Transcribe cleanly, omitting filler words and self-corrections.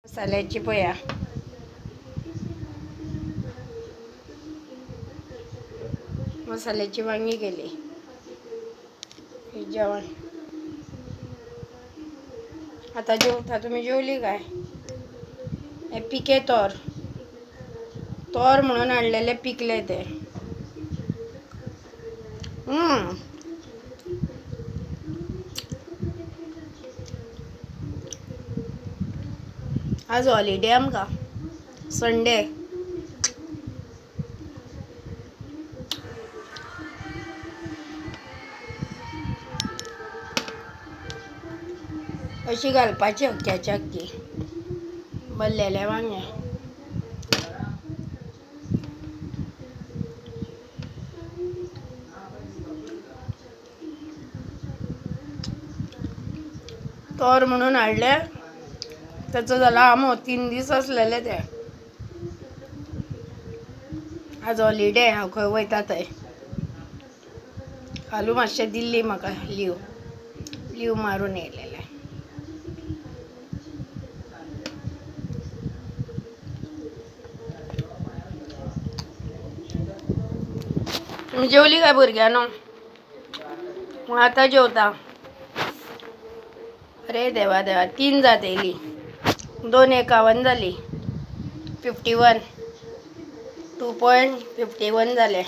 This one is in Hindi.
मसाल्याची पया मसाल्याची वांगी केली जेवण. आता जेवता. तुम्ही जेवली काय? हे पिके तोर म्हणून आणलेले पिकले ते. आज हॉलिडे आमकां, संडे. अशी घालपाची अख्ख्याच्या अख्खी भरलेले वांगे. तोर म्हणून हाडले. त्याचं झाला आमो 3 दीस असलेले ते. आज हॉलिडे. हांव खंय वयता थंय. हालू मातशें दिल्ली म्हाका लीव मारून येयलेले. तुम्ही जेवली काय भुरग्यानो? मग आता जेवता. अरे देवा 3 जात येयली. 2:51 जाली. 51 2.51 जाले.